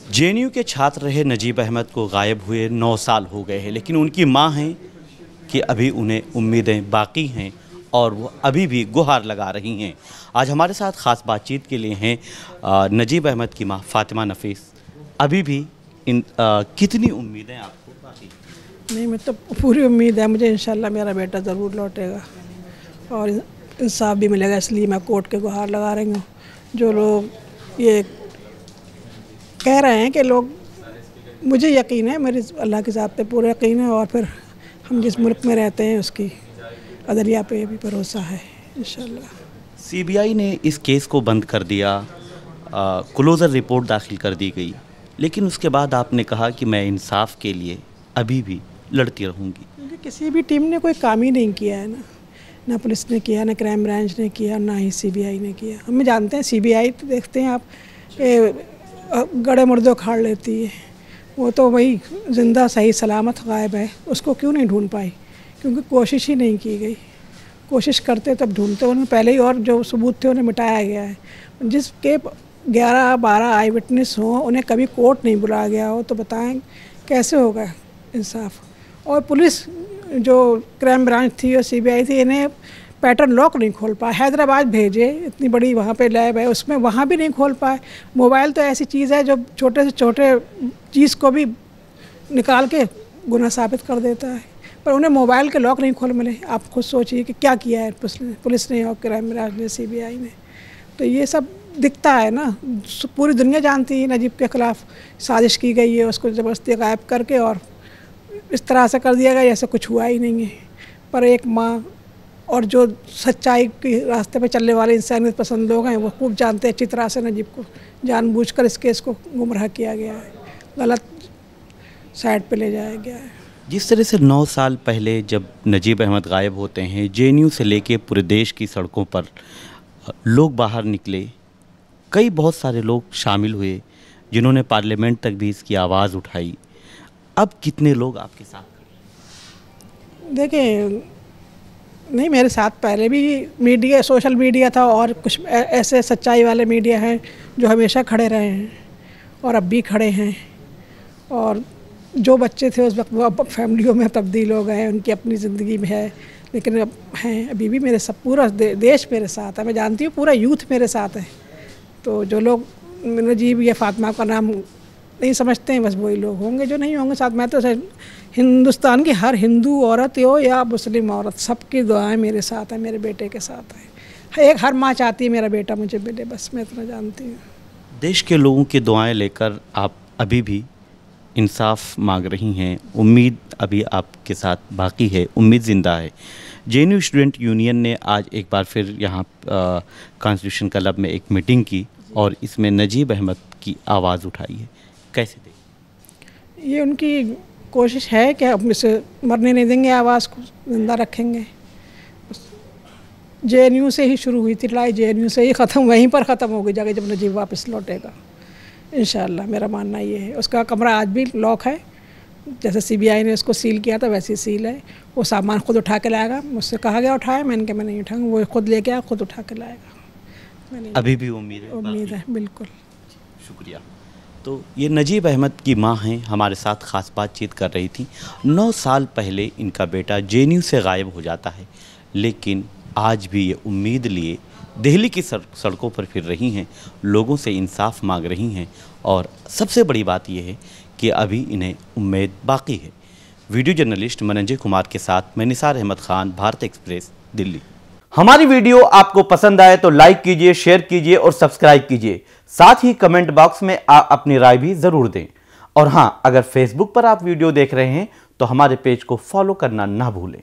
JNU के छात्र रहे नजीब अहमद को गायब हुए 9 साल हो गए हैं, लेकिन उनकी मां हैं कि अभी उन्हें उम्मीदें बाकी हैं और वो अभी भी गुहार लगा रही हैं। आज हमारे साथ ख़ास बातचीत के लिए हैं नजीब अहमद की मां फ़ातिमा नफ़ीस। अभी भी कितनी उम्मीदें आपको बाकी? नहीं, मैं तो पूरी उम्मीद है मुझे, इंशाल्लाह मेरा बेटा ज़रूर लौटेगा और इंसाफ भी मिलेगा, इसलिए मैं कोर्ट के गुहार लगा रही हूँ। जो लोग ये कह रहे हैं कि लोग, मुझे यकीन है, मेरे अल्लाह के साथ पे पूरा यकीन है और फिर हम जिस मुल्क में रहते हैं उसकी अदलिया पे भी भरोसा है इंशाल्लाह। सीबीआई ने इस केस को बंद कर दिया, क्लोज़र रिपोर्ट दाखिल कर दी गई, लेकिन उसके बाद आपने कहा कि मैं इंसाफ के लिए अभी भी लड़ती रहूँगी। क्योंकि किसी भी टीम ने कोई काम ही नहीं किया है ना पुलिस ने किया, ना क्राइम ब्रांच ने किया, ना ही सीबीआई ने किया। हम जानते हैं सीबीआई तो देखते हैं आप गड़े मुर्दे उखाड़ लेती है, वो तो वही ज़िंदा सही सलामत गायब है, उसको क्यों नहीं ढूंढ पाई? क्योंकि कोशिश ही नहीं की गई। कोशिश करते तब ढूंढते, उन्हें पहले ही और जो सबूत थे उन्हें मिटाया गया है। जिसके 11-12 आई विटनेस हों, उन्हें कभी कोर्ट नहीं बुलाया गया हो, तो बताएं कैसे होगा इंसाफ? और पुलिस जो क्राइम ब्रांच थी और सीबीआई थी, इन्हें पैटर्न लॉक नहीं खोल पाए। हैदराबाद भेजे, इतनी बड़ी वहाँ पे लैब है, उसमें वहाँ भी नहीं खोल पाए। मोबाइल तो ऐसी चीज़ है जो छोटे से छोटे चीज़ को भी निकाल के गुनाह साबित कर देता है, पर उन्हें मोबाइल के लॉक नहीं खोल मिले। आप खुद सोचिए कि क्या किया है पुलिस ने और क्राइम ब्रांच ने, सीबीआई ने। तो ये सब दिखता है ना, पूरी दुनिया जानती है नजीब के ख़िलाफ़ साजिश की गई है, उसको ज़बरदस्ती गायब करके और इस तरह से कर दिया गया जैसे कुछ हुआ ही नहीं है। पर एक माँ और जो सच्चाई के रास्ते पे चलने वाले इंसानियत पसंद लोग हैं, वो खूब जानते हैं अच्छी तरह से नजीब को जानबूझकर इस केस को गुमराह किया गया है, गलत साइड पे ले जाया गया है। जिस तरह से 9 साल पहले जब नजीब अहमद गायब होते हैं, जेएनयू से लेके पूरे देश की सड़कों पर लोग बाहर निकले, कई बहुत सारे लोग शामिल हुए जिन्होंने पार्लियामेंट तक भी इसकी आवाज़ उठाई। अब कितने लोग आपके साथ? देखिए, नहीं, मेरे साथ पहले भी मीडिया, सोशल मीडिया था और कुछ ऐसे सच्चाई वाले मीडिया हैं जो हमेशा खड़े रहे हैं और अब भी खड़े हैं। और जो बच्चे थे उस वक्त वो अब फैमिलियों में तब्दील हो गए, उनकी अपनी ज़िंदगी में है, लेकिन अब हैं, अभी भी मेरे सब पूरा देश मेरे साथ है। मैं जानती हूँ पूरा यूथ मेरे साथ है। तो जो लोग नजीब या फातिमा का नाम नहीं समझते हैं, बस वही लोग होंगे जो नहीं होंगे साथ। मैं तो हिंदुस्तान की हर हिंदू औरत हो या मुस्लिम औरत, सबकी दुआएं मेरे साथ है, मेरे बेटे के साथ है। हर माँ चाहती है मेरा बेटा मुझे मिले, बस मैं इतना जानती हूँ। देश के लोगों की दुआएं लेकर आप अभी भी इंसाफ मांग रही हैं, उम्मीद अभी आपके साथ बाकी है, उम्मीद ज़िंदा है। जेएनयू स्टूडेंट यूनियन ने आज एक बार फिर यहाँ कॉन्स्टिट्यूशन क्लब में एक मीटिंग की और इसमें नजीब अहमद की आवाज़ उठाई है। कैसे दें? ये उनकी कोशिश है कि अब इसे मरने नहीं देंगे, आवाज़ को ज़िंदा रखेंगे। जेएनयू से ही शुरू हुई थी लड़ाई, जेएनयू से ही ख़त्म, वहीं पर ख़त्म हो गई जाके जब नजीब वापस लौटेगा इंशाल्लाह। मेरा मानना ये है। उसका कमरा आज भी लॉक है, जैसे सीबीआई ने उसको सील किया था वैसे ही सील है। वो सामान खुद उठा के लाएगा, मुझसे कहा गया उठाए, मैंने कहा मैं नहीं उठाऊंगा, वो खुद लेके आया, खुद उठा के लाएगा। अभी भी उम्मीद है? उम्मीद है, बिल्कुल। शुक्रिया। तो ये नजीब अहमद की मां हैं, हमारे साथ ख़ास बातचीत कर रही थी। 9 साल पहले इनका बेटा जेएनयू से गायब हो जाता है, लेकिन आज भी ये उम्मीद लिए दिल्ली की सड़कों पर फिर रही हैं, लोगों से इंसाफ मांग रही हैं और सबसे बड़ी बात यह है कि अभी इन्हें उम्मीद बाकी है। वीडियो जर्नलिस्ट मनंजय कुमार के साथ मैं निसार अहमद खान, भारत एक्सप्रेस, दिल्ली। हमारी वीडियो आपको पसंद आए तो लाइक कीजिए, शेयर कीजिए और सब्सक्राइब कीजिए। साथ ही कमेंट बॉक्स में अपनी राय भी ज़रूर दें। और हाँ, अगर फेसबुक पर आप वीडियो देख रहे हैं तो हमारे पेज को फॉलो करना ना भूलें।